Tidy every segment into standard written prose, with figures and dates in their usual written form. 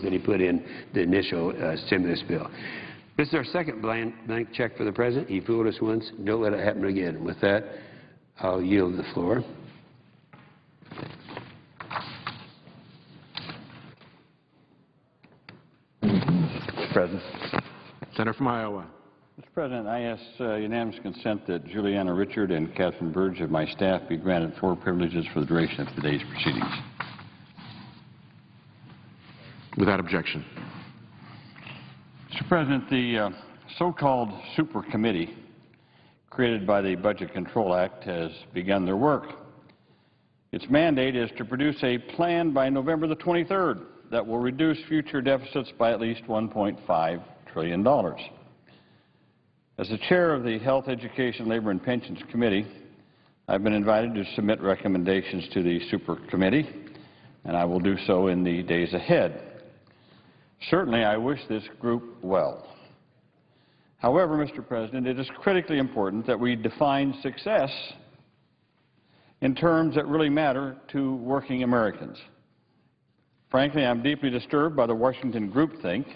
that he put in the initial stimulus bill. This is our second blank check for the President. He fooled us once. Don't let it happen again. With that, I'll yield the floor. Mr. President. Senator from Iowa. Mr. President, I ask unanimous consent that Juliana Richard and Catherine Burge of my staff be granted 4 privileges for the duration of today's proceedings. Without objection. Mr. President, the so-called super committee created by the Budget Control Act has begun their work. Its mandate is to produce a plan by November the 23rd that will reduce future deficits by at least $1.5 trillion. As the chair of the Health, Education, Labor, and Pensions Committee, I've been invited to submit recommendations to the super committee, and I will do so in the days ahead. Certainly, I wish this group well. However, Mr. President, it is critically important that we define success in terms that really matter to working Americans. Frankly, I'm deeply disturbed by the Washington groupthink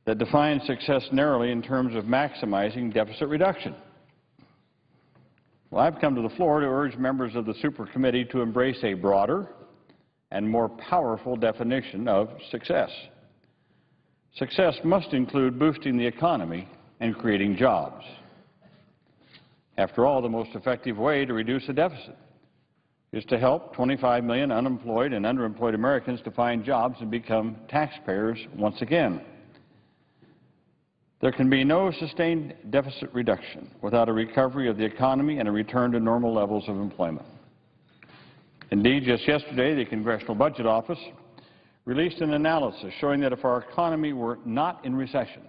that defines success narrowly in terms of maximizing deficit reduction. Well, I've come to the floor to urge members of the super committee to embrace a broader and more powerful definition of success. Success must include boosting the economy and creating jobs. After all, the most effective way to reduce a deficit is to help 25 million unemployed and underemployed Americans to find jobs and become taxpayers once again. There can be no sustained deficit reduction without a recovery of the economy and a return to normal levels of employment. Indeed, just yesterday, the Congressional Budget Office released an analysis showing that if our economy were not in recession,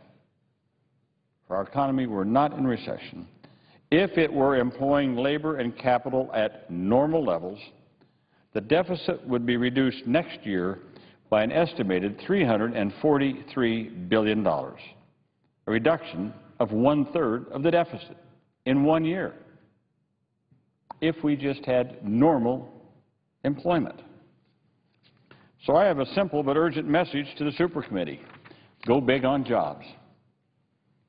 if it were employing labor and capital at normal levels, the deficit would be reduced next year by an estimated $343 billion, a reduction of 1/3 of the deficit in 1 year, if we just had normal employment. So I have a simple but urgent message to the super committee. Go big on jobs.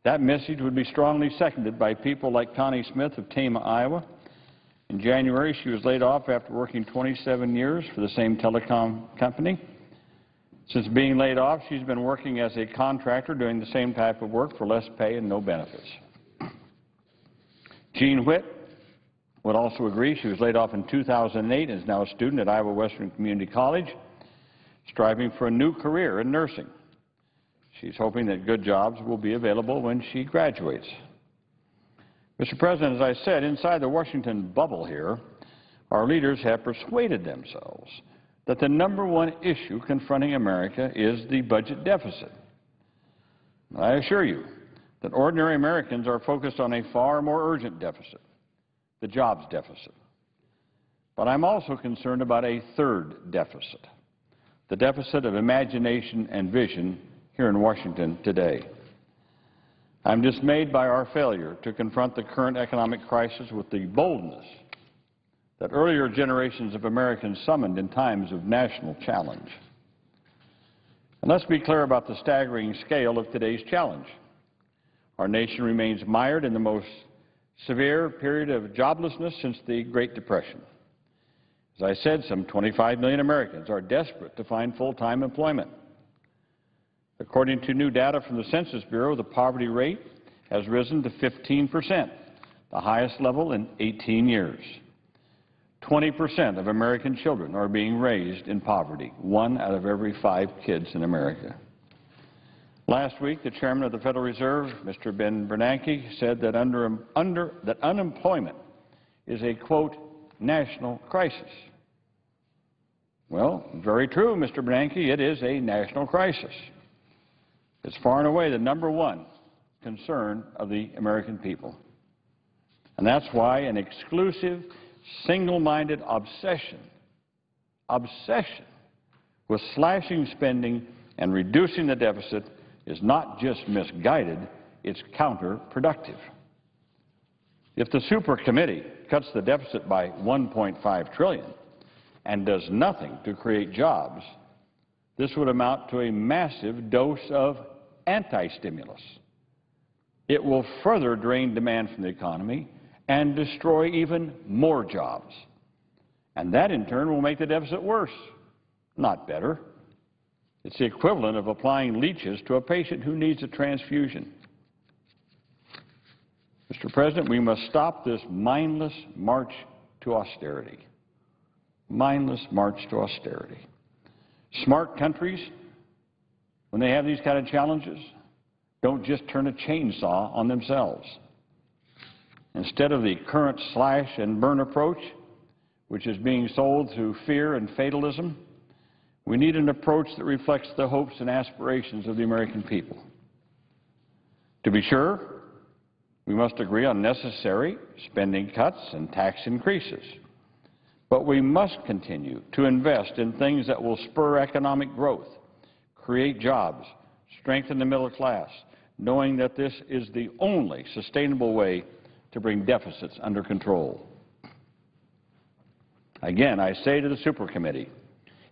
That message would be strongly seconded by people like Connie Smith of Tama, Iowa. In January, she was laid off after working 27 years for the same telecom company. Since being laid off, she's been working as a contractor doing the same type of work for less pay and no benefits. Jean Witt would also agree. She was laid off in 2008 and is now a student at Iowa Western Community College, striving for a new career in nursing. She's hoping that good jobs will be available when she graduates. Mr. President, as I said, inside the Washington bubble here, our leaders have persuaded themselves that the #1 issue confronting America is the budget deficit. I assure you that ordinary Americans are focused on a far more urgent deficit, the jobs deficit. But I'm also concerned about a third deficit, the deficit of imagination and vision here in Washington today. I'm dismayed by our failure to confront the current economic crisis with the boldness that earlier generations of Americans summoned in times of national challenge. And let's be clear about the staggering scale of today's challenge. Our nation remains mired in the most severe period of joblessness since the Great Depression. As I said, some 25 million Americans are desperate to find full-time employment. According to new data from the Census Bureau, the poverty rate has risen to 15%, the highest level in 18 years. 20% of American children are being raised in poverty, 1 out of every 5 kids in America. Last week, the chairman of the Federal Reserve, Mr. Ben Bernanke, said that that unemployment is a, quote, national crisis. Well, very true, Mr. Bernanke, it is a national crisis. It's far and away the #1 concern of the American people. And that's why an exclusive, single-minded obsession with slashing spending and reducing the deficit is not just misguided, it's counterproductive. If the super committee cuts the deficit by $1.5 trillion and does nothing to create jobs, this would amount to a massive dose of anti-stimulus. It will further drain demand from the economy and destroy even more jobs. And that, in turn, will make the deficit worse, not better. It's the equivalent of applying leeches to a patient who needs a transfusion. Mr. President, we must stop this mindless march to austerity. Mindless march to austerity. Smart countries, when they have these kind of challenges, don't just turn a chainsaw on themselves. Instead of the current slash and burn approach, which is being sold through fear and fatalism, we need an approach that reflects the hopes and aspirations of the American people. To be sure, we must agree on necessary spending cuts and tax increases. But we must continue to invest in things that will spur economic growth, create jobs, strengthen the middle class, knowing that this is the only sustainable way to bring deficits under control. Again, I say to the Supercommittee,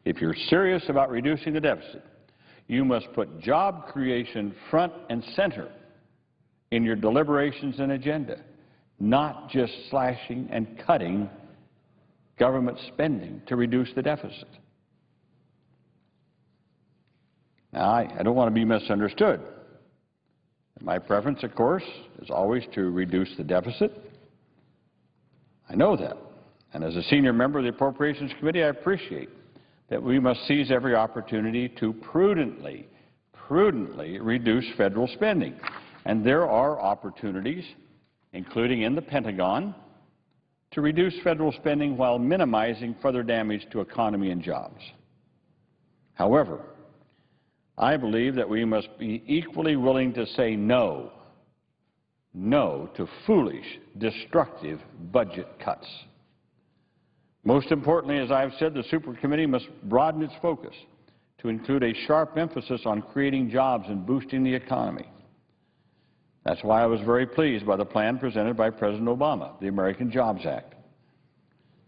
if you're serious about reducing the deficit, you must put job creation front and center in your deliberations and agenda, not just slashing and cutting government spending to reduce the deficit. Now, I don't want to be misunderstood. My preference, of course, is always to reduce the deficit. I know that. And as a senior member of the Appropriations Committee, I appreciate that we must seize every opportunity to prudently reduce federal spending. And there are opportunities, including in the Pentagon, to reduce federal spending while minimizing further damage to economy and jobs. However, I believe that we must be equally willing to say no to foolish, destructive budget cuts. Most importantly, as I've said, the Supercommittee must broaden its focus to include a sharp emphasis on creating jobs and boosting the economy. That's why I was very pleased by the plan presented by President Obama, the American Jobs Act.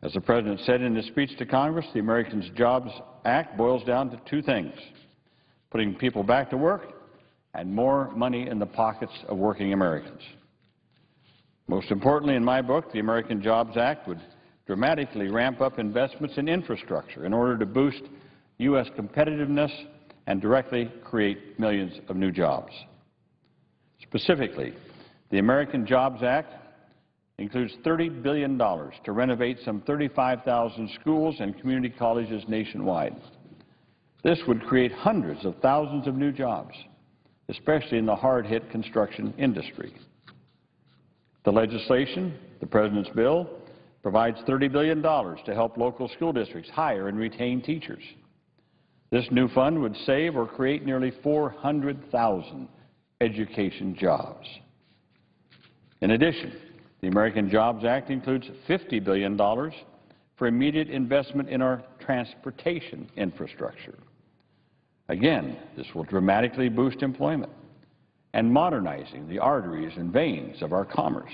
As the President said in his speech to Congress, the American Jobs Act boils down to two things: putting people back to work and more money in the pockets of working Americans. Most importantly, in my book, the American Jobs Act would dramatically ramp up investments in infrastructure in order to boost U.S. competitiveness and directly create millions of new jobs. Specifically, the American Jobs Act includes $30 billion to renovate some 35,000 schools and community colleges nationwide. This would create hundreds of thousands of new jobs, especially in the hard-hit construction industry. The legislation, the President's bill, provides $30 billion to help local school districts hire and retain teachers. This new fund would save or create nearly 400,000 education jobs. In addition, the American Jobs Act includes $50 billion for immediate investment in our transportation infrastructure. Again, this will dramatically boost employment and modernizing the arteries and veins of our commerce.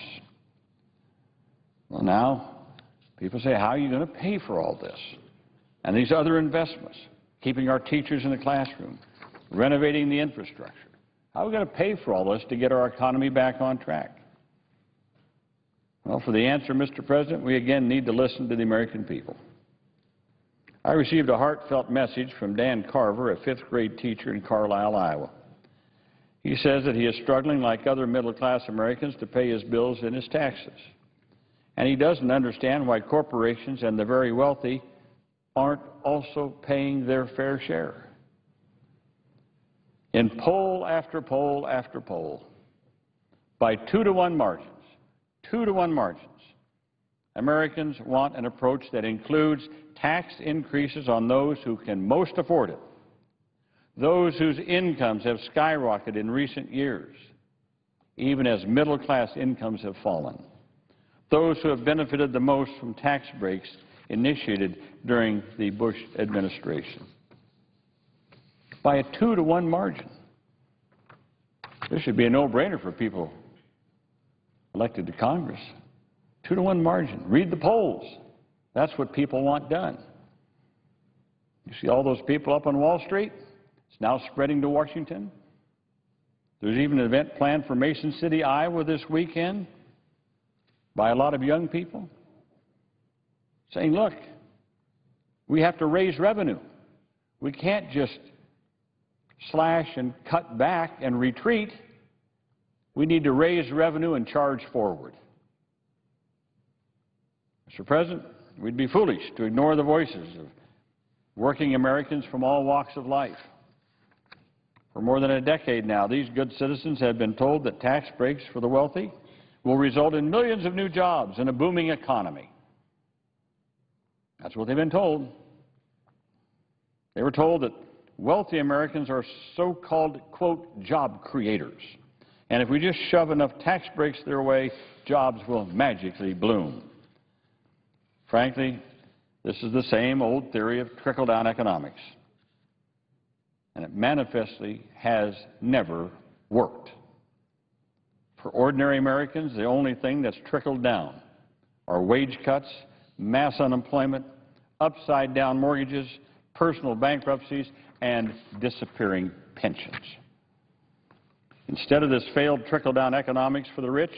Well, now, people say, how are you going to pay for all this? And these other investments, keeping our teachers in the classroom, renovating the infrastructure. How are we going to pay for all this to get our economy back on track? Well, for the answer, Mr. President, we again need to listen to the American people. I received a heartfelt message from Dan Carver, a fifth-grade teacher in Carlisle, Iowa. He says that he is struggling like other middle-class Americans to pay his bills and his taxes. And he doesn't understand why corporations and the very wealthy aren't also paying their fair share. In poll after poll after poll, by 2-to-1 margins, 2-to-1 margins, Americans want an approach that includes tax increases on those who can most afford it, those whose incomes have skyrocketed in recent years, even as middle-class incomes have fallen, those who have benefited the most from tax breaks initiated during the Bush administration. By a 2-to-1 margin. This should be a no-brainer for people elected to Congress. 2-to-1 margin. Read the polls. That's what people want done. You see all those people up on Wall Street? It's now spreading to Washington. There's even an event planned for Mason City, Iowa this weekend by a lot of young people saying, look, we have to raise revenue. We can't just slash and cut back and retreat. We need to raise revenue and charge forward. Mr. President, we'd be foolish to ignore the voices of working Americans from all walks of life. For more than a decade now, these good citizens have been told that tax breaks for the wealthy will result in millions of new jobs and a booming economy. That's what they've been told. They were told that wealthy Americans are so-called, quote, job creators. And if we just shove enough tax breaks their way, jobs will magically bloom. Frankly, this is the same old theory of trickle-down economics. And it manifestly has never worked. For ordinary Americans, the only thing that's trickled down are wage cuts, mass unemployment, upside-down mortgages, personal bankruptcies, and disappearing pensions. Instead of this failed trickle-down economics for the rich,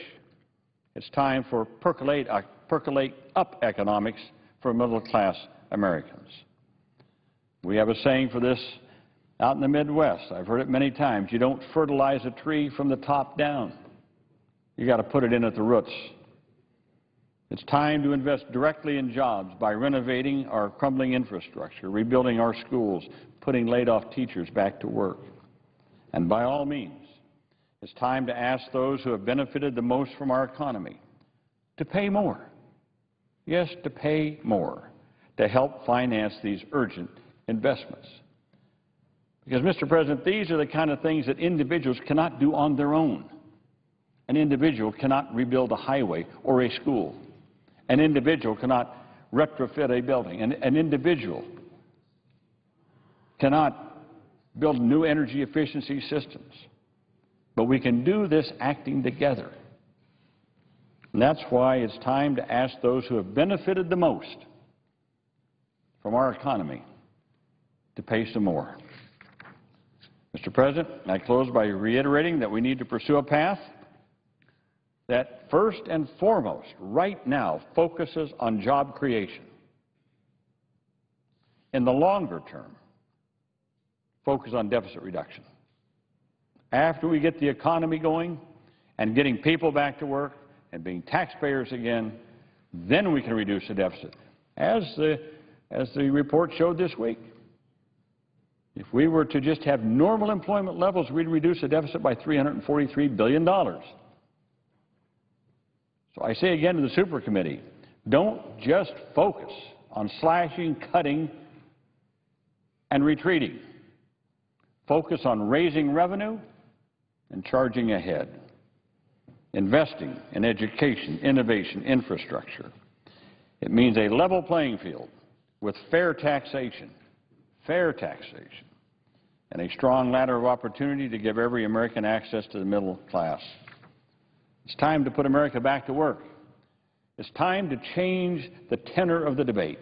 it's time for percolate-up economics for middle-class Americans. We have a saying for this out in the Midwest. I've heard it many times. You don't fertilize a tree from the top down. You got to put it in at the roots. It's time to invest directly in jobs by renovating our crumbling infrastructure, rebuilding our schools, putting laid-off teachers back to work. And by all means, it's time to ask those who have benefited the most from our economy to pay more. Yes, to pay more to help finance these urgent investments. Because, Mr. President, these are the kind of things that individuals cannot do on their own. An individual cannot rebuild a highway or a school. An individual cannot retrofit a building. An individual cannot build new energy efficiency systems. But we can do this acting together. And that's why it's time to ask those who have benefited the most from our economy to pay some more. Mr. President, I close by reiterating that we need to pursue a path that first and foremost, right now, focuses on job creation. In the longer term, focus on deficit reduction. After we get the economy going and getting people back to work and being taxpayers again, then we can reduce the deficit, as the report showed this week. If we were to just have normal employment levels, we'd reduce the deficit by $343 billion. So I say again to the Super Committee, don't just focus on slashing, cutting, and retreating. Focus on raising revenue and charging ahead. Investing in education, innovation, infrastructure. It means a level playing field with fair taxation, and a strong ladder of opportunity to give every American access to the middle class. It's time to put America back to work. It's time to change the tenor of the debate.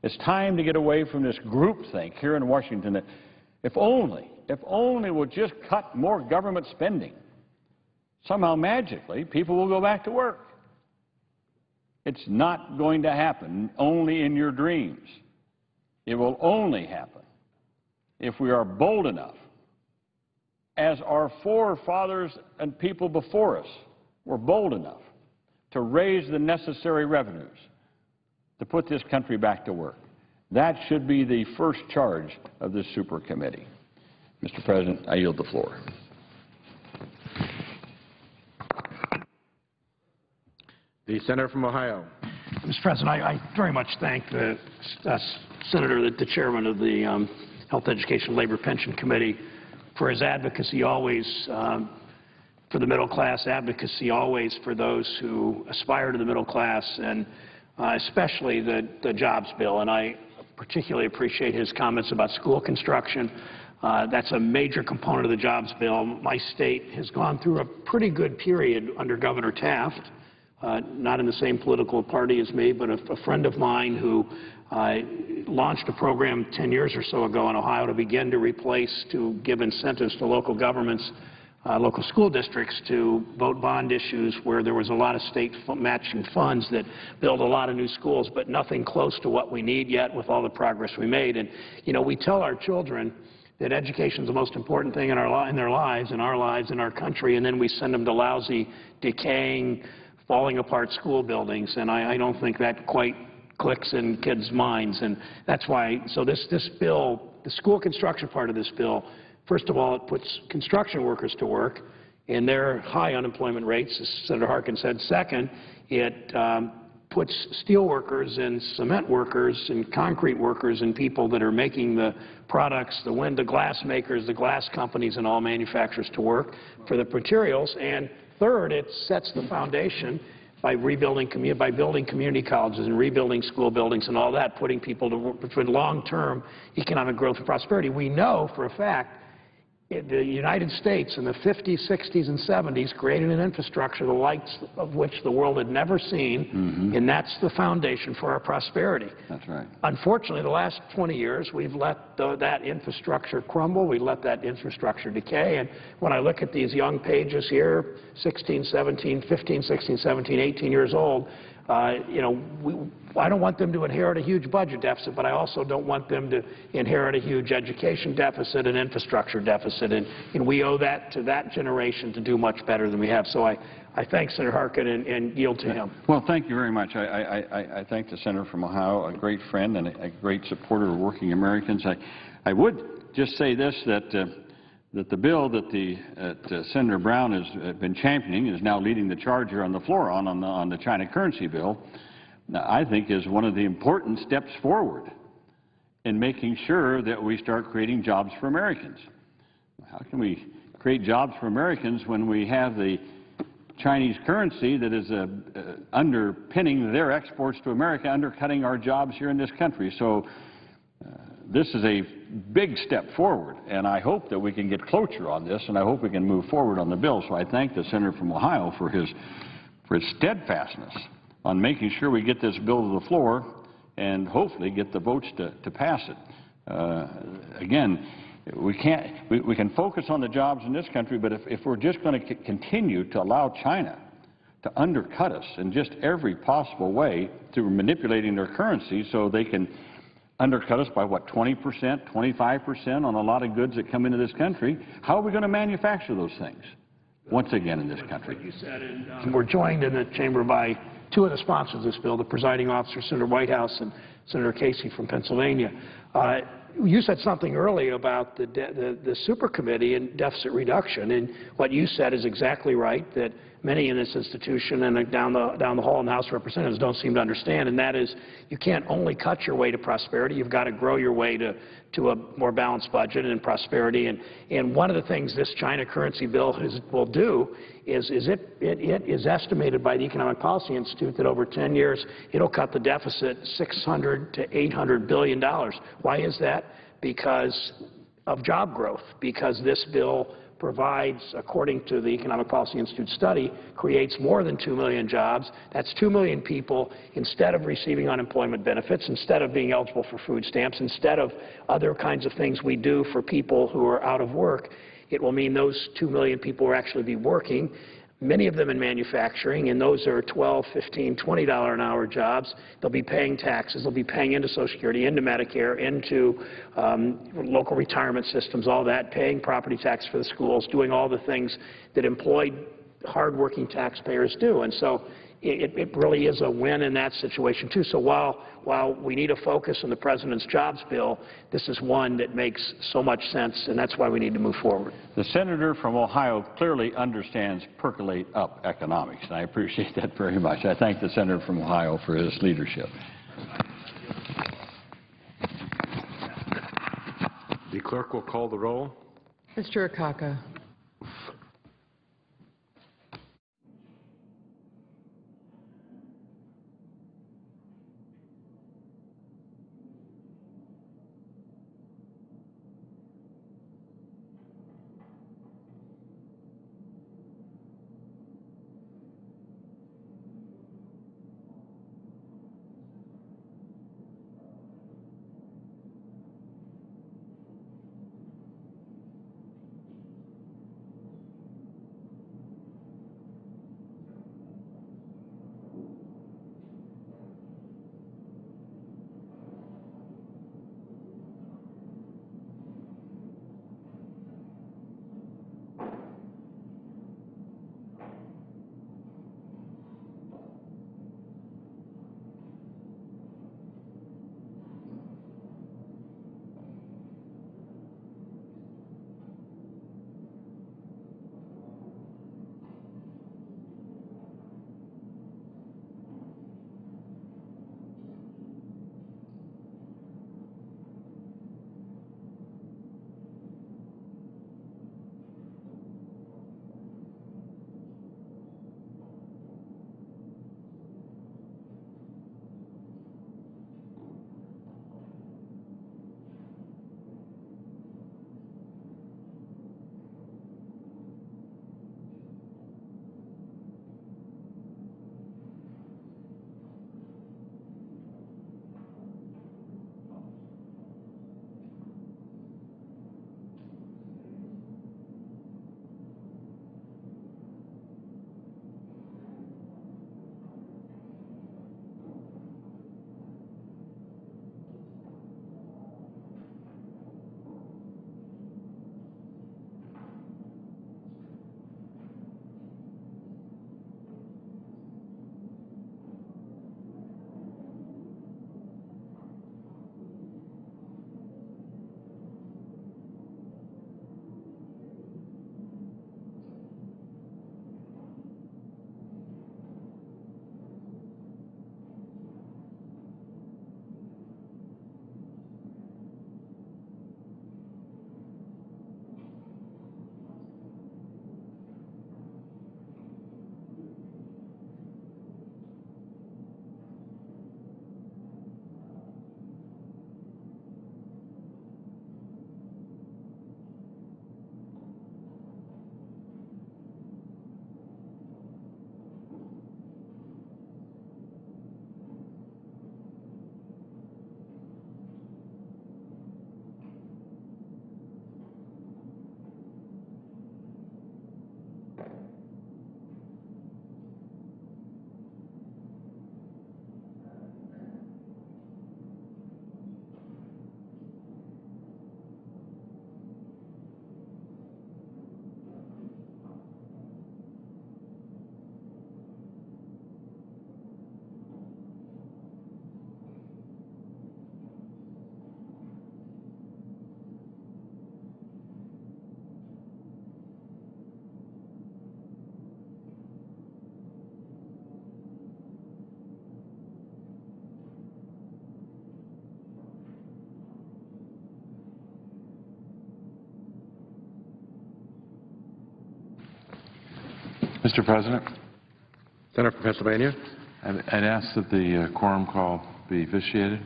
It's time to get away from this groupthink here in Washington that if only we'll just cut more government spending, somehow magically people will go back to work. It's not going to happen only in your dreams. It will only happen if we are bold enough, as our forefathers and people before us were bold enough, to raise the necessary revenues to put this country back to work. That should be the first charge of this Super Committee. Mr. President, I yield the floor. The senator from Ohio. Mr. President, I very much thank the senator, the chairman of the Health, Education, Labor, Pension Committee, for his advocacy always for the middle class, advocacy always for those who aspire to the middle class, and especially the jobs bill. And I particularly appreciate his comments about school construction. That's a major component of the jobs bill. My state has gone through a pretty good period under Governor Taft, not in the same political party as me, but a friend of mine who launched a program 10 years or so ago in Ohio to begin to give incentives to local governments, local school districts to vote bond issues where there was a lot of state matching funds that build a lot of new schools, but nothing close to what we need yet with all the progress we made. And, you know, we tell our children that education is the most important thing in their lives, in our country, and then we send them to lousy, decaying, falling apart school buildings, and I don't think that quite clicks in kids' minds. And that's why, so this bill, the school construction part of this bill, first of all, it puts construction workers to work, and their high unemployment rates, as Senator Harkin said. Second, it puts steel workers and cement workers and concrete workers and people that are making the products, the glass makers, the glass companies and all manufacturers to work for the materials. And third, it sets the foundation by building community colleges and rebuilding school buildings and all that, putting people to work for long-term economic growth and prosperity. We know for a fact the United States in the 50s, 60s, and 70s created an infrastructure the likes of which the world had never seen, and that's the foundation for our prosperity. That's right. Unfortunately, the last 20 years, we've let that infrastructure crumble. We let that infrastructure decay. And when I look at these young pages here, 16, 17, 15, 16, 17, 18 years old, you know, I don't want them to inherit a huge budget deficit, but I also don't want them to inherit a huge education deficit and infrastructure deficit. And we owe that to that generation to do much better than we have. So I thank Senator Harkin and yield to him. Well, thank you very much. I thank the senator from Ohio, a great friend and a great supporter of working Americans. I would just say this, that the bill that Senator Brown has been championing, is now leading the charge here on the floor on the China currency bill, I think is one of the important steps forward in making sure that we start creating jobs for Americans. How can we create jobs for Americans when we have the Chinese currency that is underpinning their exports to America, undercutting our jobs here in this country? So this is a big step forward, and I hope that we can get cloture on this, and I hope we can move forward on the bill. So I thank the senator from Ohio for his steadfastness on making sure we get this bill to the floor and hopefully get the votes to pass it. Again, we can focus on the jobs in this country, but if we're just going to continue to allow China to undercut us in just every possible way through manipulating their currency so they can undercut us by, what, 20%, 25% on a lot of goods that come into this country, how are we going to manufacture those things once again in this country? What you said, and we're joined in the chamber by two of the sponsors of this bill, the presiding officer, Senator Whitehouse, and Senator Casey from Pennsylvania. You said something earlier about the super committee and deficit reduction, and what you said is exactly right, that many in this institution and down the hall in the House of Representatives don't seem to understand, and that is you can't only cut your way to prosperity. You've got to grow your way to a more balanced budget and prosperity. And one of the things this China currency bill will do is it is estimated by the Economic Policy Institute that over 10 years it'll cut the deficit $600 to $800 billion. Why is that? Because of job growth, because this bill provides, according to the Economic Policy Institute study, creates more than 2 million jobs. That's 2 million people, instead of receiving unemployment benefits, instead of being eligible for food stamps, instead of other kinds of things we do for people who are out of work, it will mean those 2 million people will actually be working, many of them in manufacturing, and those are $12, $15, $20 an hour jobs. They'll be paying taxes. They'll be paying into Social Security, into Medicare, into local retirement systems, all that, paying property tax for the schools, doing all the things that employed, hardworking taxpayers do. And so it really is a win in that situation, too. So while we need a focus on the President's jobs bill, this is one that makes so much sense, and that's why we need to move forward. The senator from Ohio clearly understands percolate up economics, and I appreciate that very much. I thank the senator from Ohio for his leadership. The clerk will call the roll. Mr. Akaka. Mr. President, Senator from Pennsylvania, I'd ask that the quorum call be vitiated.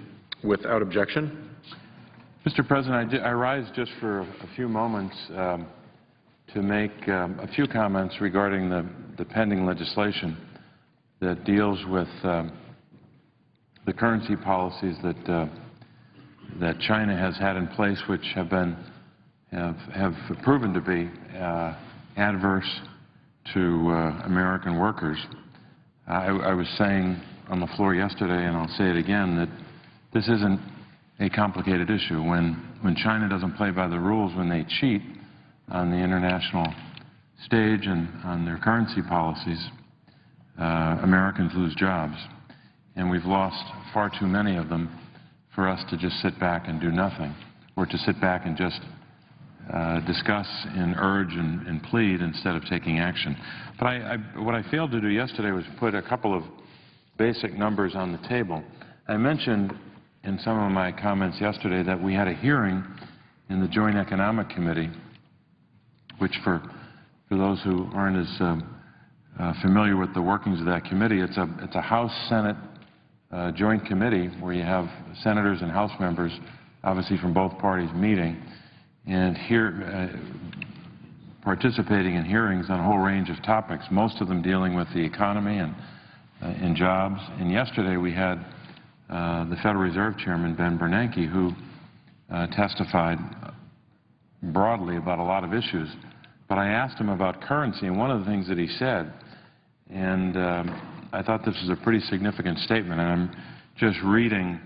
without objection. Mr. President, I rise just for a few moments to make a few comments regarding the pending legislation that deals with the currency policies that China has had in place, which have proven to be adverse to American workers. I was saying on the floor yesterday, and I'll say it again, that this isn't a complicated issue. When China doesn't play by the rules, when they cheat on the international stage and on their currency policies, Americans lose jobs. And we've lost far too many of them for us to just sit back and do nothing, or to sit back and just discuss and urge and plead instead of taking action. But what I failed to do yesterday was put a couple of basic numbers on the table. I mentioned in some of my comments yesterday that we had a hearing in the Joint Economic Committee, which for those who aren't as familiar with the workings of that committee, it's a House-Senate joint committee where you have senators and House members, obviously from both parties, meeting and participating in hearings on a whole range of topics, most of them dealing with the economy and jobs. And yesterday we had the Federal Reserve Chairman, Ben Bernanke, who testified broadly about a lot of issues. But I asked him about currency, and one of the things that he said, and I thought this was a pretty significant statement, and I'm just reading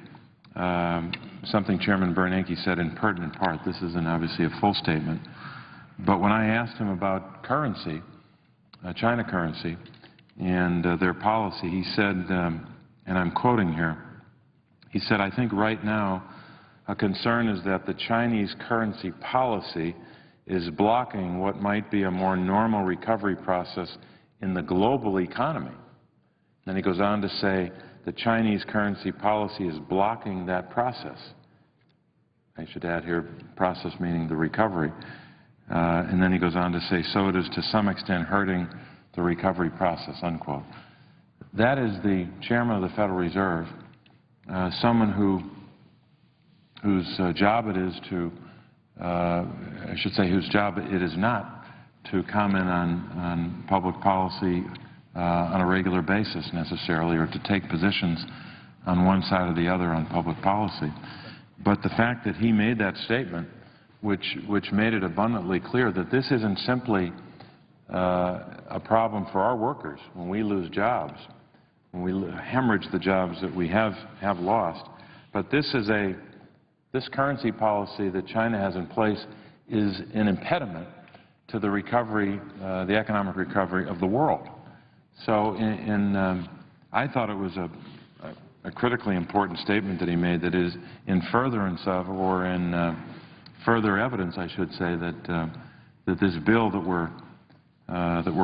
something Chairman Bernanke said in pertinent part. This isn't obviously a full statement. But when I asked him about currency, China currency, and their policy, he said, and I'm quoting here, he said, "I think right now a concern is that the Chinese currency policy is blocking what might be a more normal recovery process in the global economy." Then he goes on to say the Chinese currency policy is blocking that process. I should add here, process meaning the recovery. And then he goes on to say, so it is to some extent hurting the recovery process, unquote. That is the chairman of the Federal Reserve, someone whose job it is to, I should say whose job it is not to comment on public policy on a regular basis necessarily, or to take positions on one side or the other on public policy. But the fact that he made that statement, which made it abundantly clear that this isn't simply a problem for our workers when we lose jobs, when we hemorrhage the jobs that we have lost, but this currency policy that China has in place is an impediment to the recovery, the economic recovery of the world. So I thought it was a critically important statement that he made that is in furtherance of, or in further evidence, I should say, that this bill that we're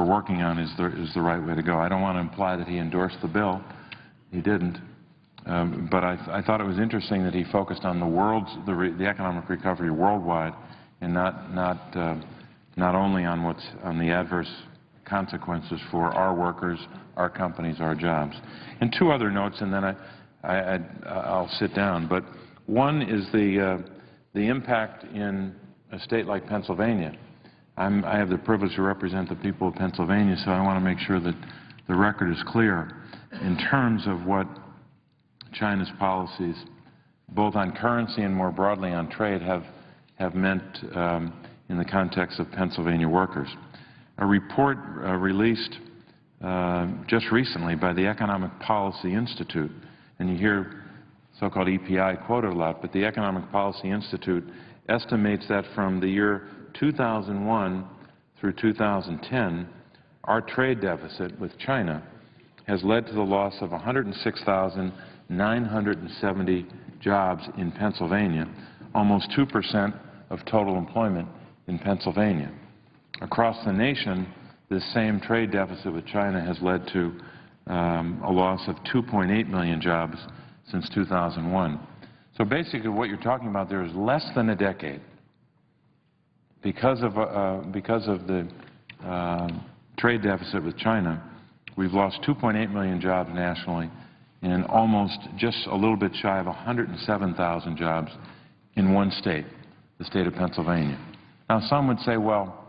working on is the right way to go. I don't want to imply that he endorsed the bill. He didn't. But I thought it was interesting that he focused on the economic recovery worldwide, and not only on the adverse consequences for our workers, our companies, our jobs. And two other notes, and then I'll sit down. But one is the impact in a state like Pennsylvania. I have the privilege to represent the people of Pennsylvania, so I want to make sure that the record is clear in terms of what China's policies, both on currency and more broadly on trade, have meant in the context of Pennsylvania workers. A report released just recently by the Economic Policy Institute, and you hear so-called EPI quoted a lot, but the Economic Policy Institute estimates that from the year 2001 through 2010, our trade deficit with China has led to the loss of 106,970 jobs in Pennsylvania, almost 2% of total employment in Pennsylvania. Across the nation, this same trade deficit with China has led to a loss of 2.8 million jobs since 2001. So basically what you're talking about there is less than a decade, because of the trade deficit with China, we've lost 2.8 million jobs nationally and almost just a little bit shy of 107,000 jobs in one state, the state of Pennsylvania. Now, some would say, well,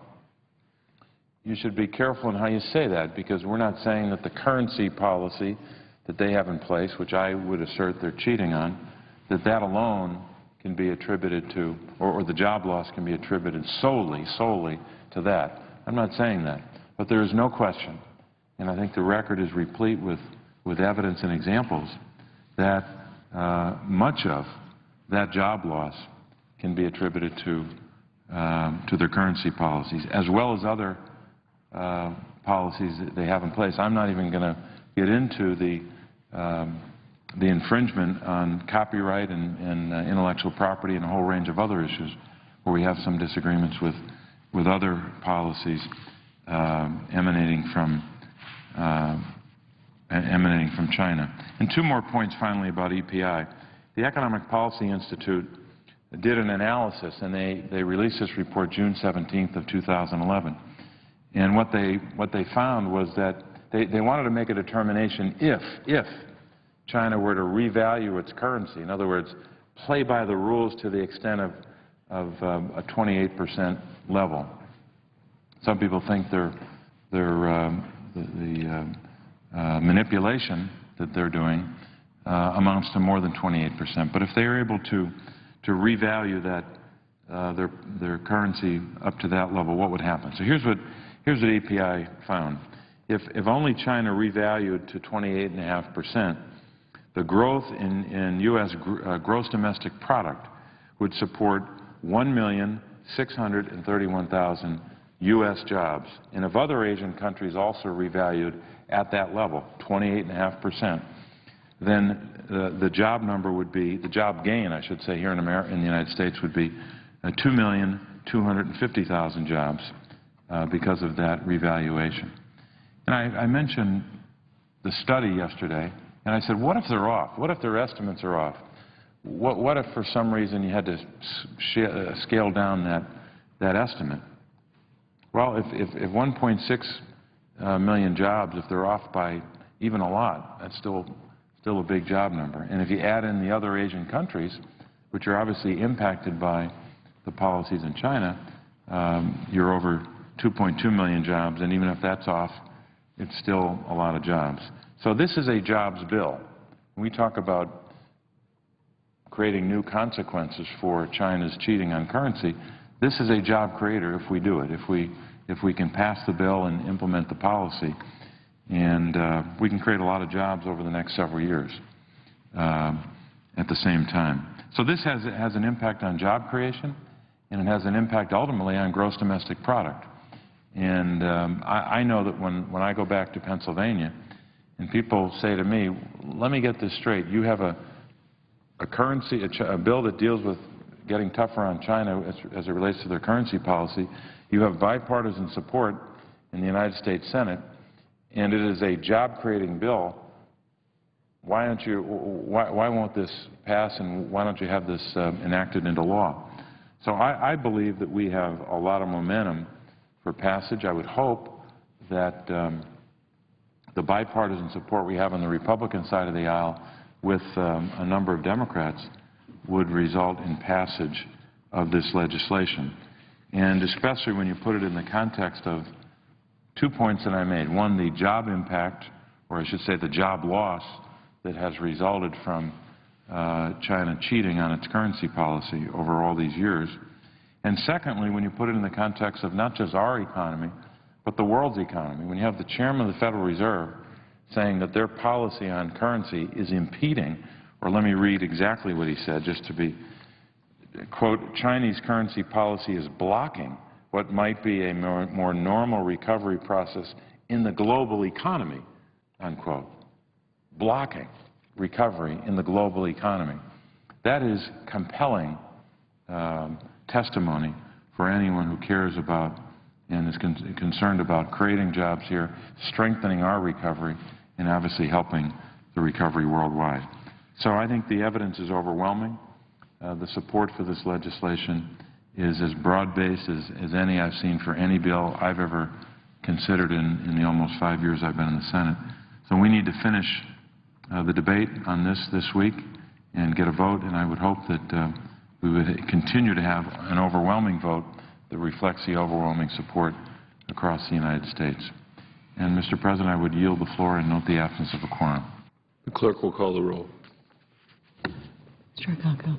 you should be careful in how you say that, because we're not saying that the currency policy that they have in place, which I would assert they're cheating on, that alone can be attributed to, or the job loss can be attributed solely to that. I'm not saying that. But there is no question, and I think the record is replete with evidence and examples, that much of that job loss can be attributed to their currency policies, as well as other policies that they have in place. I'm not even going to get into the infringement on copyright and intellectual property and a whole range of other issues where we have some disagreements with other policies emanating from China. And two more points finally about EPI. The Economic Policy Institute did an analysis, and they released this report June 17th of 2011. And what they found was that they wanted to make a determination if China were to revalue its currency, in other words, play by the rules to the extent of a 28% level. Some people think the manipulation that they're doing amounts to more than 28%. But if they are able to revalue that their currency up to that level, what would happen? So here's what EPI found. If only China revalued to 28.5%, the growth in U.S. Gross domestic product would support 1,631,000 U.S. jobs. And if other Asian countries also revalued at that level, 28.5%, then the job number would be, the job gain, I should say, here in the United States would be 2,250,000 jobs because of that revaluation. And I mentioned the study yesterday, and I said, what if they're off? What if their estimates are off? What if for some reason you had to scale down that estimate? Well, if 1.6 million jobs, if they're off by even a lot, that's still a big job number. And if you add in the other Asian countries, which are obviously impacted by the policies in China, you're over 2.2 million jobs, and even if that's off, it's still a lot of jobs. So this is a jobs bill. When we talk about creating new consequences for China's cheating on currency, this is a job creator if we do it, if we can pass the bill and implement the policy. And we can create a lot of jobs over the next several years at the same time. So this has an impact on job creation, and it has an impact ultimately on gross domestic product. And I know that when I go back to Pennsylvania and people say to me, let me get this straight, you have a bill that deals with getting tougher on China as it relates to their currency policy. You have bipartisan support in the United States Senate, and it is a job-creating bill. Why won't this pass, and why don't you have this enacted into law? So I believe that we have a lot of momentum for passage. I would hope that the bipartisan support we have on the Republican side of the aisle with a number of Democrats would result in passage of this legislation. And especially when you put it in the context of 2 points that I made. One, the job impact, or I should say the job loss that has resulted from China cheating on its currency policy over all these years. And secondly, when you put it in the context of not just our economy, but the world's economy. When you have the chairman of the Federal Reserve saying that their policy on currency is impeding, or let me read exactly what he said just to be, quote, Chinese currency policy is blocking what might be a more normal recovery process in the global economy, unquote. Blocking recovery in the global economy. That is compelling testimony for anyone who cares about and is concerned about creating jobs here, strengthening our recovery, and obviously helping the recovery worldwide. So I think the evidence is overwhelming. The support for this legislation is as broad-based as any I've seen for any bill I've ever considered in the almost 5 years I've been in the Senate. So we need to finish the debate on this week and get a vote, and I would hope that we would continue to have an overwhelming vote that reflects the overwhelming support across the United States. And, Mr. President, I would yield the floor and note the absence of a quorum. The clerk will call the roll. Mr. Akako.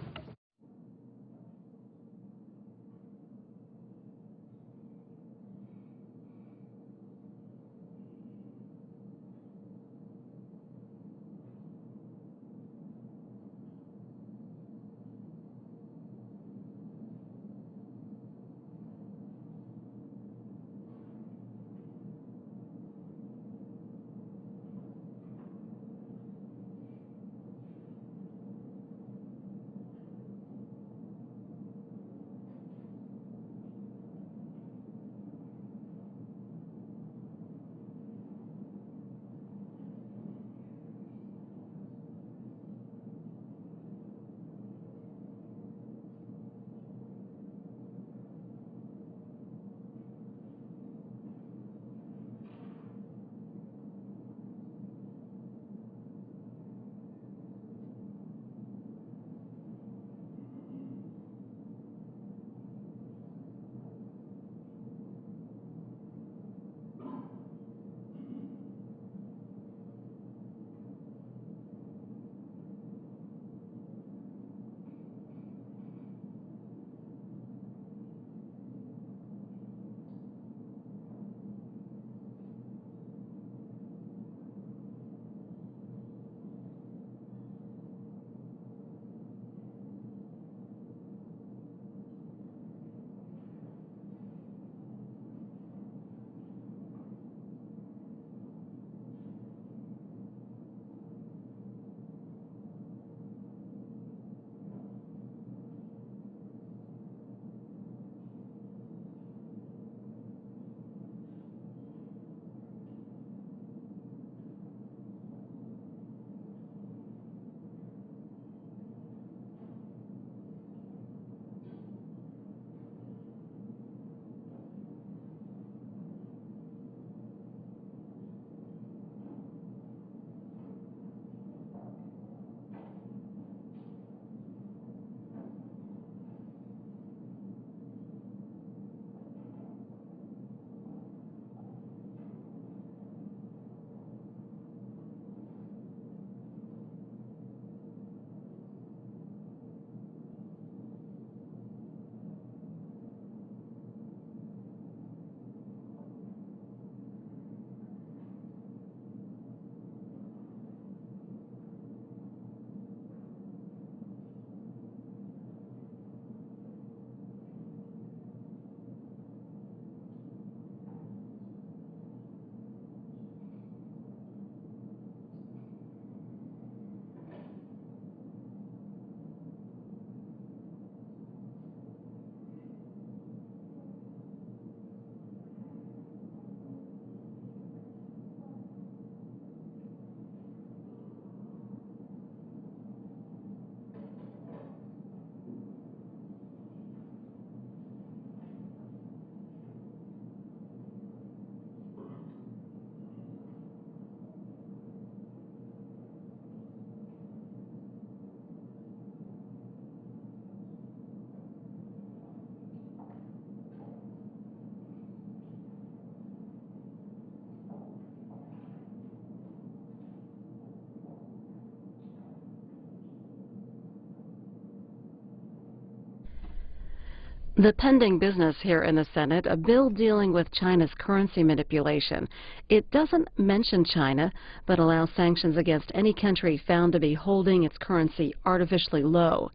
The pending business here in the Senate, a bill dealing with China's currency manipulation. It doesn't mention China, but allows sanctions against any country found to be holding its currency artificially low.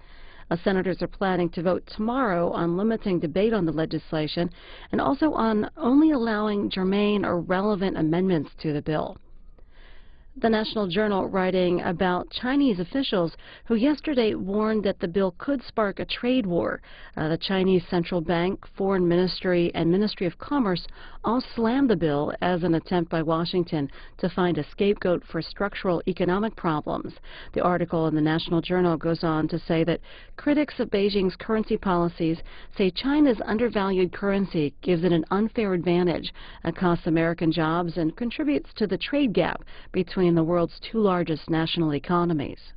Senators are planning to vote tomorrow on limiting debate on the legislation and also on only allowing germane or relevant amendments to the bill. The National Journal writing about Chinese officials who yesterday warned that the bill could spark a trade war. The Chinese Central Bank, Foreign Ministry, and Ministry of Commerce all slammed the bill as an attempt by Washington to find a scapegoat for structural economic problems. The article in the National Journal goes on to say that critics of Beijing's currency policies say China's undervalued currency gives it an unfair advantage, costs American jobs, and contributes to the trade gap between the world's two largest national economies.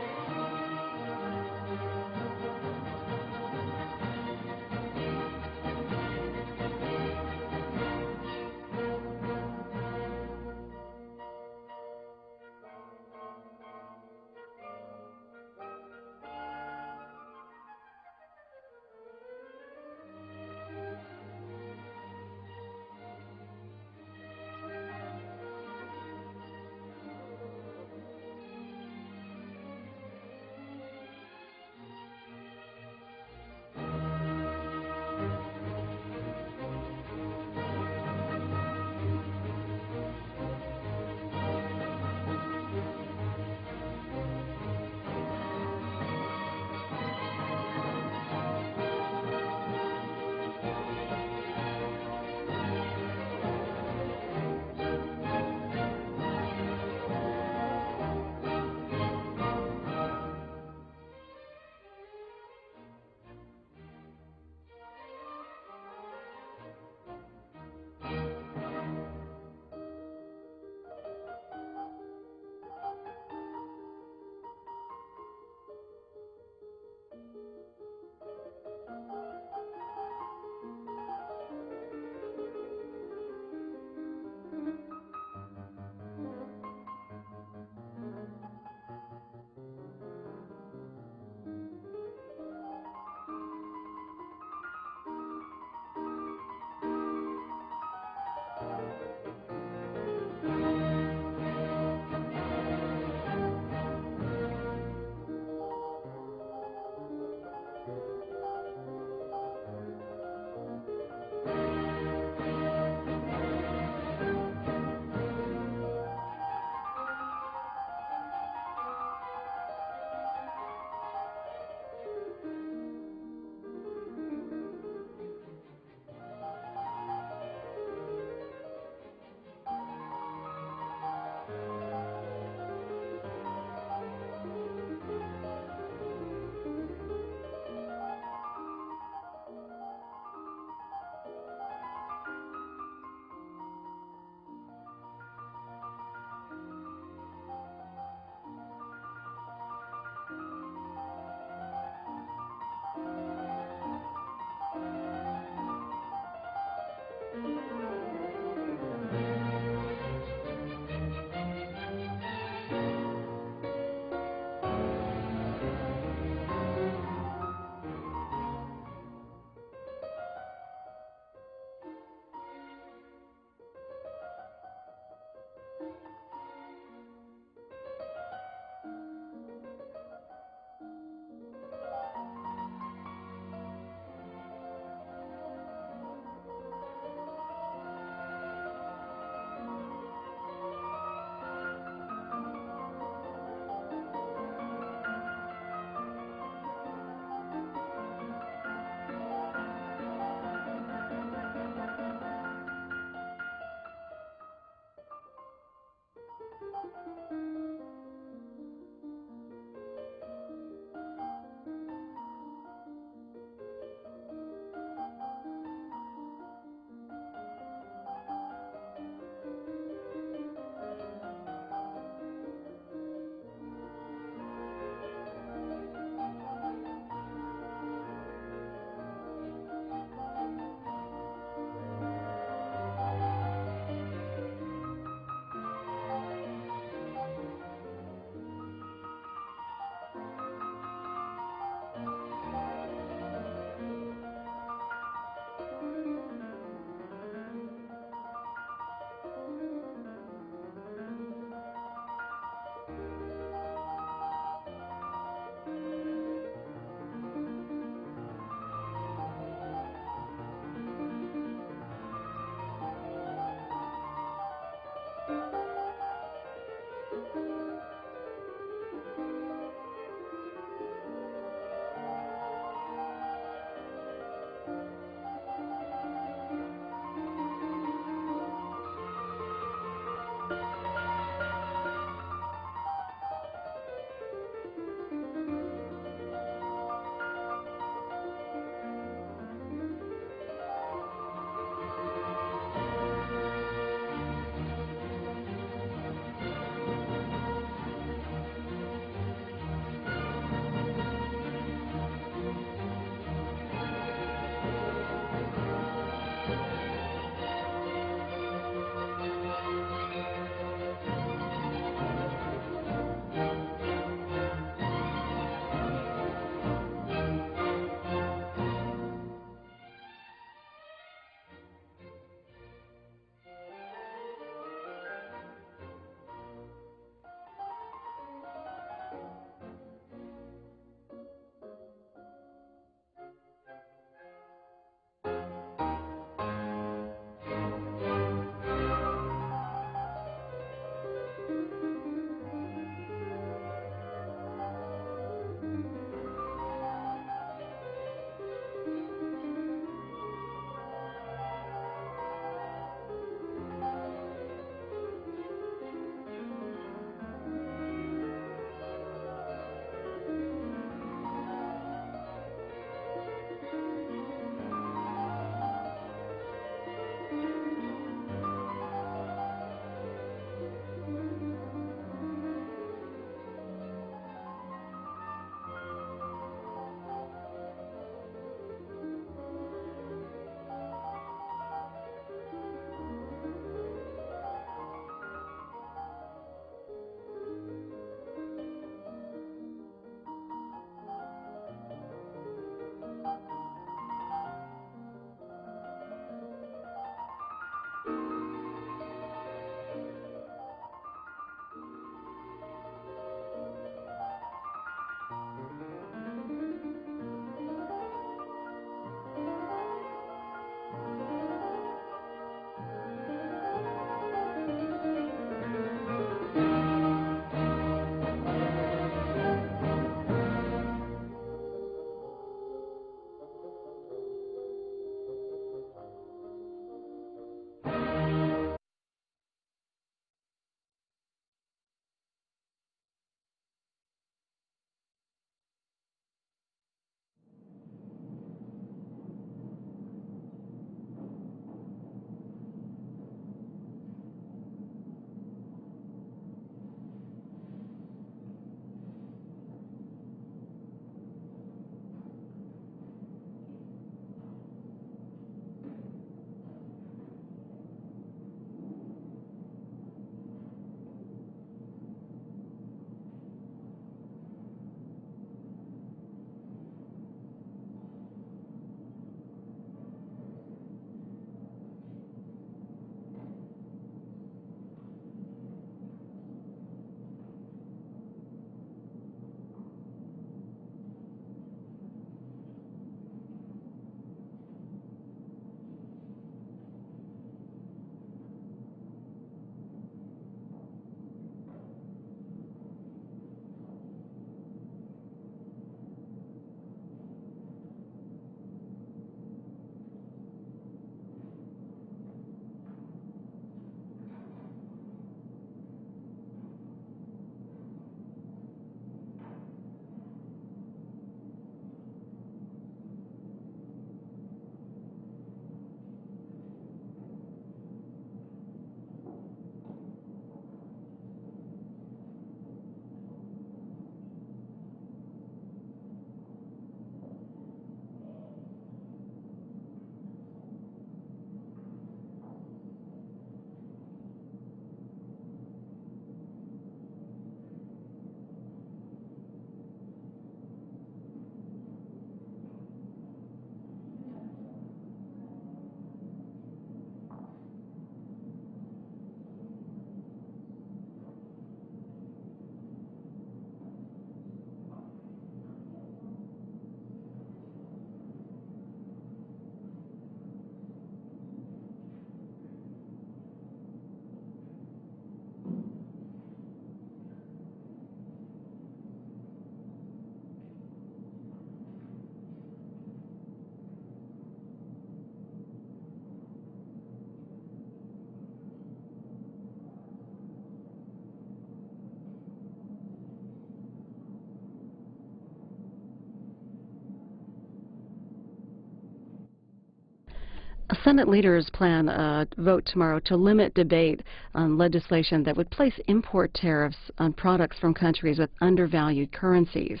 Senate leaders plan a vote tomorrow to limit debate on legislation that would place import tariffs on products from countries with undervalued currencies.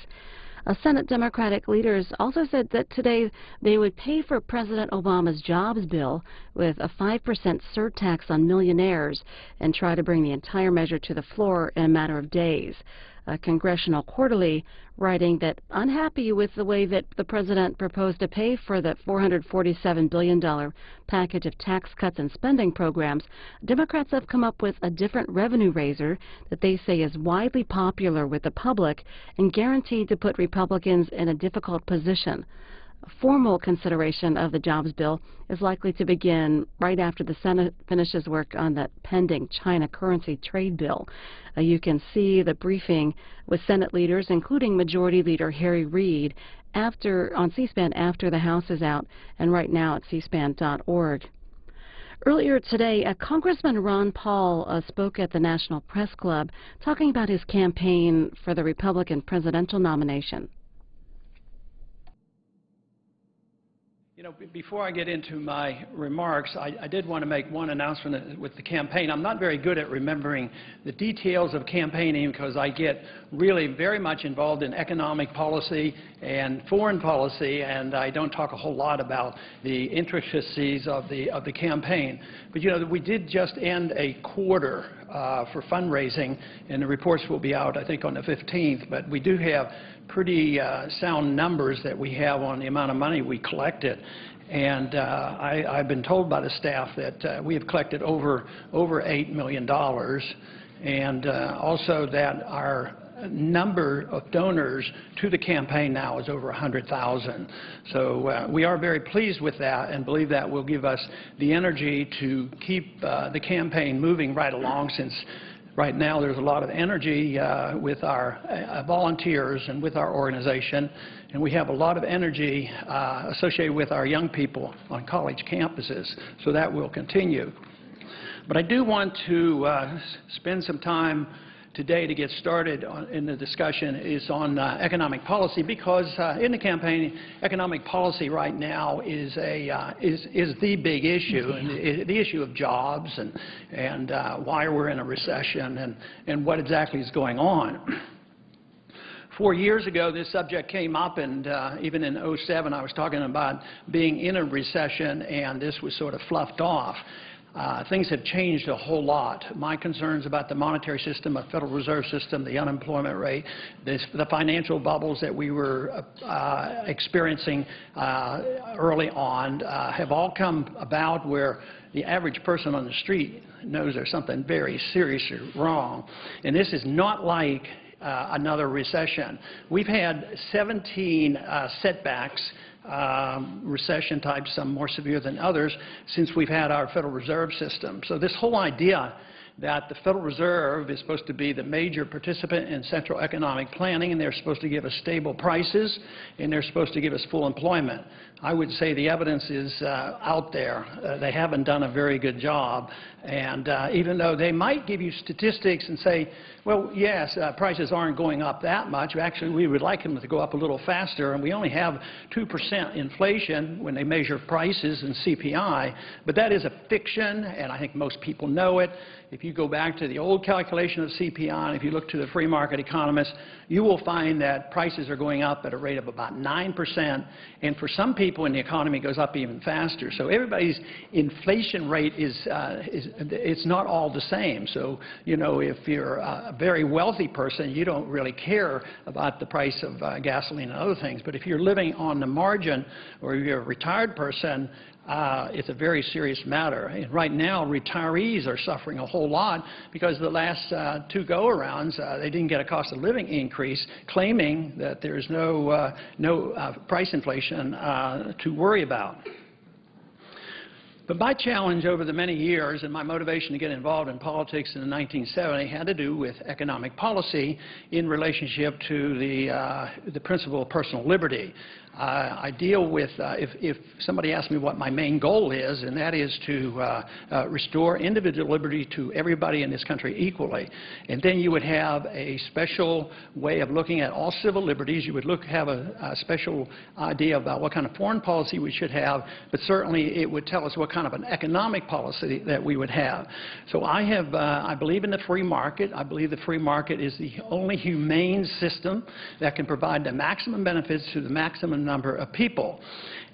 Senate Democratic leaders also said that today they would pay for President Obama's jobs bill with a 5% surtax on millionaires and try to bring the entire measure to the floor in a matter of days. Congressional Quarterly writing that unhappy with the way that the president proposed to pay for the $447 billion package of tax cuts and spending programs, Democrats have come up with a different revenue raiser that they say is widely popular with the public and guaranteed to put Republicans in a difficult position. Formal consideration of the jobs bill is likely to begin right after the Senate finishes work on the pending China currency trade bill. You can see the briefing with Senate leaders, including Majority Leader Reid, on C-SPAN after the House is out, and right now at cspan.org. Earlier today, Congressman Ron Paul spoke at the National Press Club talking about his campaign for the Republican presidential nomination. You know, before I get into my remarks, I did want to make one announcement with the campaign. I'm not very good at remembering the details of campaigning because I get really very much involved in economic policy and foreign policy, and I don't talk a whole lot about the intricacies of the campaign. But, you know, we did just end a quarter for fundraising, and the reports will be out, I think, on the 15th. But we do have pretty sound numbers that we have on the amount of money we collected. And I've been told by the staff that we have collected over $8 million, and also that our number of donors to the campaign now is over 100,000. So we are very pleased with that and believe that will give us the energy to keep the campaign moving right along, since right now there's a lot of energy with our volunteers and with our organization, and we have a lot of energy associated with our young people on college campuses, so that will continue. But I do want to spend some time today to get started in the discussion is on economic policy, because in the campaign, economic policy right now is the big issue, and the issue of jobs and why we're in a recession and what exactly is going on. 4 years ago, this subject came up, and even in '07, I was talking about being in a recession, and this was sort of fluffed off. Things have changed a whole lot. My concerns about the monetary system, the Federal Reserve System, the unemployment rate, the financial bubbles that we were experiencing early on have all come about where the average person on the street knows there's something very seriously wrong. And this is not like another recession. We've had 17 setbacks, recession types, some more severe than others, since we've had our Federal Reserve System. So this whole idea that the Federal Reserve is supposed to be the major participant in central economic planning, and they're supposed to give us stable prices, and they're supposed to give us full employment. I would say the evidence is out there. They haven't done a very good job. And even though they might give you statistics and say, well, yes, prices aren't going up that much. Actually, we would like them to go up a little faster, and we only have 2% inflation when they measure prices and CPI. But that is a fiction, and I think most people know it. If you go back to the old calculation of CPI, and if you look to the free market economists, you will find that prices are going up at a rate of about 9%, and for some people in the economy it goes up even faster. So everybody's inflation rate it's not all the same. So, you know, if you're a very wealthy person, you don't really care about the price of gasoline and other things. But if you're living on the margin, or you're a retired person, it's a very serious matter. And right now, retirees are suffering a whole lot because the last two go-arounds, they didn't get a cost of living increase, claiming that there's no price inflation to worry about. But my challenge over the many years and my motivation to get involved in politics in the 1970s had to do with economic policy in relationship to the principle of personal liberty. I deal with, if somebody asks me what my main goal is, and that is to restore individual liberty to everybody in this country equally. And then you would have a special way of looking at all civil liberties. You would have a special idea about what kind of foreign policy we should have, but certainly it would tell us what kind of an economic policy that we would have. So I believe in the free market. I believe the free market is the only humane system that can provide the maximum benefits to the maximum number of people.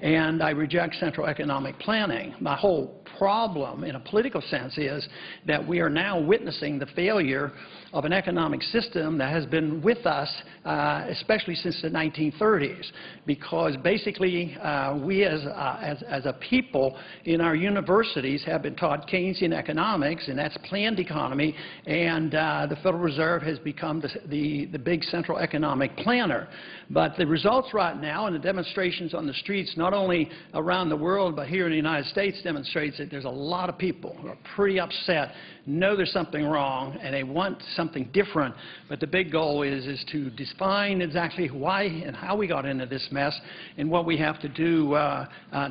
And I reject central economic planning. My whole problem in a political sense is that we are now witnessing the failure of an economic system that has been with us, especially since the 1930s, because basically we as a people in our universities have been taught Keynesian economics, and that's planned economy, and the Federal Reserve has become the big central economic planner. But the results right now and the demonstrations on the streets, not only around the world but here in the United States, demonstrates that there's a lot of people who are pretty upset, know there's something wrong, and they want something different. But the big goal is to define exactly why and how we got into this mess and what we have to do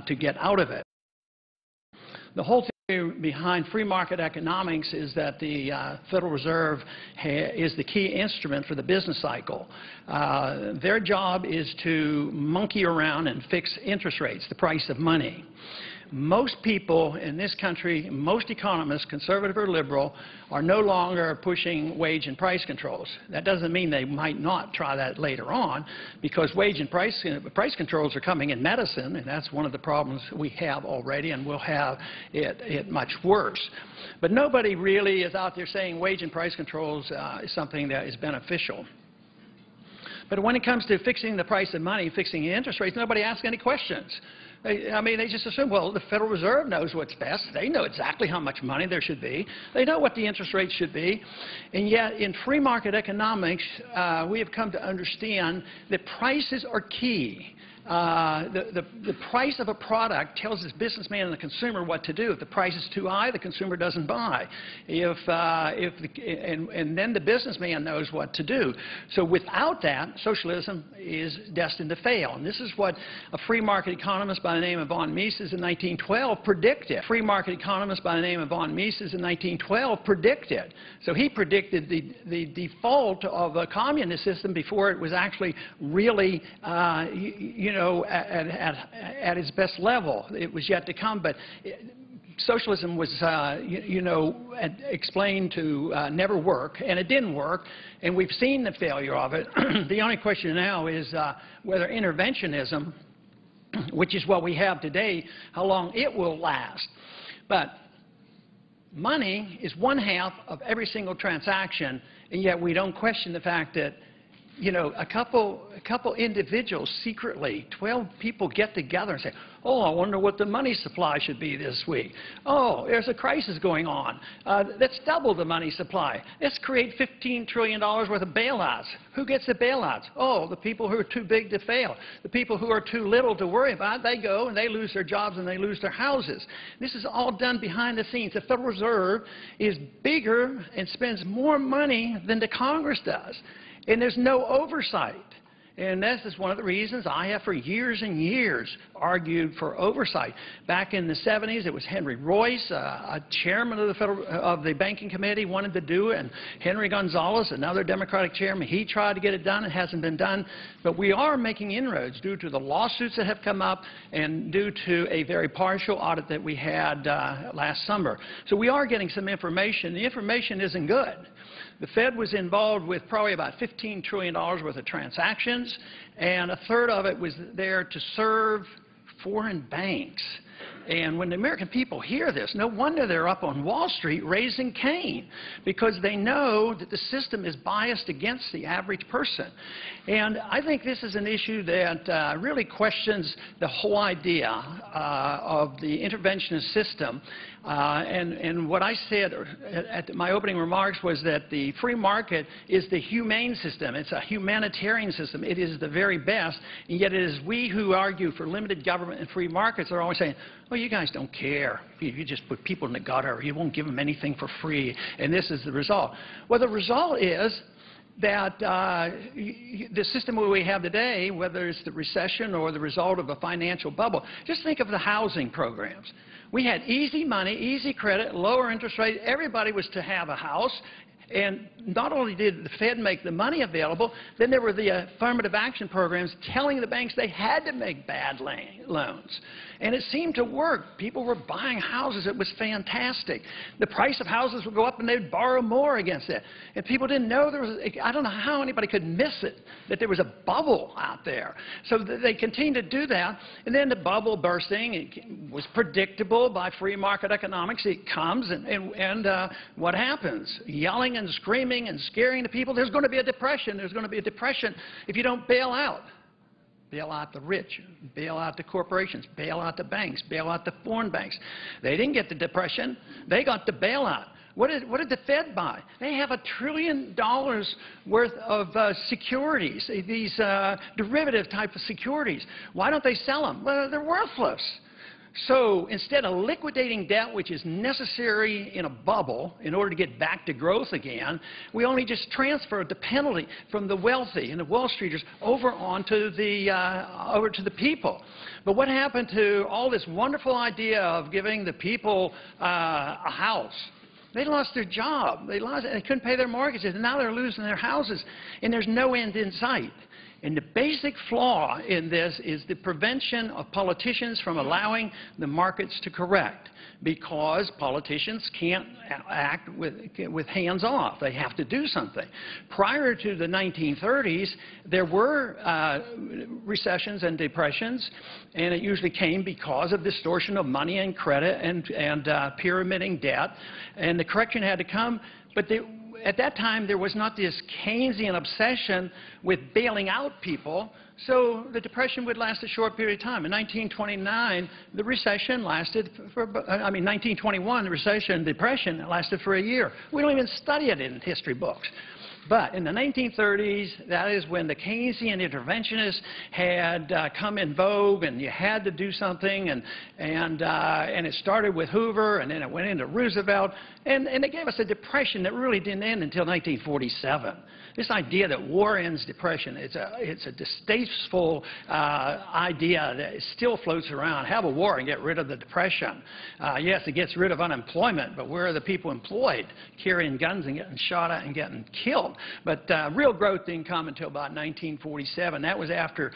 to get out of it. The whole theory behind free market economics is that the Federal Reserve is the key instrument for the business cycle. Their job is to monkey around and fix interest rates, the price of money. Most people in this country, most economists, conservative or liberal, are no longer pushing wage and price controls. That doesn't mean they might not try that later on, because wage and price controls are coming in medicine, and that's one of the problems we have already, and we'll have it much worse. But nobody really is out there saying wage and price controls is something that is beneficial. But when it comes to fixing the price of money, fixing interest rates, nobody asks any questions. They just assume, well, the Federal Reserve knows what's best. They know exactly how much money there should be. They know what the interest rate should be. And yet, in free market economics, we have come to understand that prices are key. The price of a product tells this businessman and the consumer what to do. If the price is too high, the consumer doesn't buy. And then the businessman knows what to do. So without that, socialism is destined to fail. And this is what a free market economist by the name of von Mises in 1912 predicted. Free market economist by the name of von Mises in 1912 predicted. So he predicted the default of a communist system before it was actually really, at its best level. It was yet to come, but socialism was, explained to never work, and it didn't work, and we've seen the failure of it. The only question now is whether interventionism, which is what we have today, how long it will last. But money is 1/2 of every single transaction, and yet we don't question the fact that a couple individuals secretly, 12 people get together and say, oh, I wonder what the money supply should be this week. Oh, there's a crisis going on. Let's double the money supply. Let's create $15 trillion worth of bailouts. Who gets the bailouts? Oh, the people who are too big to fail. The people who are too little to worry about, they go and they lose their jobs and they lose their houses. This is all done behind the scenes. The Federal Reserve is bigger and spends more money than the Congress does. And there's no oversight. And this is one of the reasons I have for years and years argued for oversight. Back in the 70s, it was Henry Royce, a chairman of the Banking Committee, wanted to do it, and Henry Gonzalez, another Democratic chairman, he tried to get it done. It hasn't been done. But we are making inroads due to the lawsuits that have come up and due to a very partial audit that we had last summer. So we are getting some information. The information isn't good. The Fed was involved with probably about $15 trillion worth of transactions, and 1/3 of it was there to serve foreign banks. And when the American people hear this, no wonder they're up on Wall Street raising Cain, because they know that the system is biased against the average person. And I think this is an issue that really questions the whole idea of the interventionist system. And what I said at my opening remarks was that the free market is the humane system. It's a humanitarian system. It is the very best, and yet it is we who argue for limited government and free markets are always saying, well, you guys don't care. You just put people in the gutter. You won't give them anything for free, and this is the result. Well, the result is that the system we have today, whether it's the recession or the result of a financial bubble, just think of the housing programs. We had easy money, easy credit, lower interest rate. Everybody was to have a house. And not only did the Fed make the money available, then there were the affirmative action programs telling the banks they had to make bad loans. And it seemed to work. People were buying houses. It was fantastic. The price of houses would go up and they'd borrow more against it. And people didn't know there was, I don't know how anybody could miss it, that there was a bubble out there. So they continued to do that. And then the bubble bursting, it was predictable by free market economics. It comes and what happens? Yelling and screaming and scaring the people. There's going to be a depression. There's going to be a depression if you don't bail out. Bail out the rich, bail out the corporations, bail out the banks, bail out the foreign banks. They didn't get the depression. They got the bailout. What did the Fed buy? They have $1 trillion worth of securities, these derivative type of securities. Why don't they sell them? Well, they're worthless. So instead of liquidating debt, which is necessary in a bubble in order to get back to growth again, we only just transferred the penalty from the wealthy and the Wall Streeters over onto over to the people. But what happened to all this wonderful idea of giving the people a house? They lost their job. They couldn't pay their mortgages, and now they're losing their houses, and there's no end in sight. And the basic flaw in this is the prevention of politicians from allowing the markets to correct, because politicians can't act with hands off. They have to do something. Prior to the 1930s, there were recessions and depressions, and it usually came because of distortion of money and credit and pyramiding debt, and the correction had to come. But at that time, there was not this Keynesian obsession with bailing out people, so the depression would last a short period of time. In 1929, the recession lasted for, 1921, the recession, depression lasted for a year. We don't even study it in history books. But in the 1930s, that is when the Keynesian interventionists had come in vogue, and you had to do something, and it started with Hoover, and then it went into Roosevelt, and they gave us a depression that really didn't end until 1947. This idea that war ends depression, it's a distasteful idea that still floats around. Have a war and get rid of the depression. Yes, it gets rid of unemployment, but where are the people employed? Carrying guns and getting shot at and getting killed. But real growth didn't come until about 1947. That was after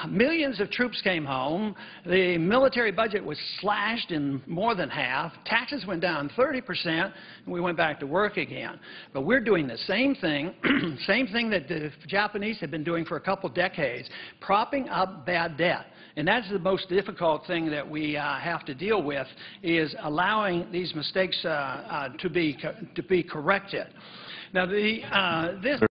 millions of troops came home. The military budget was slashed in more than half. Taxes went down 30%, and we went back to work again. But we're doing the same thing, same thing that the Japanese have been doing for a couple decades, propping up bad debt. And that's the most difficult thing that we have to deal with, is allowing these mistakes to be corrected. Now, this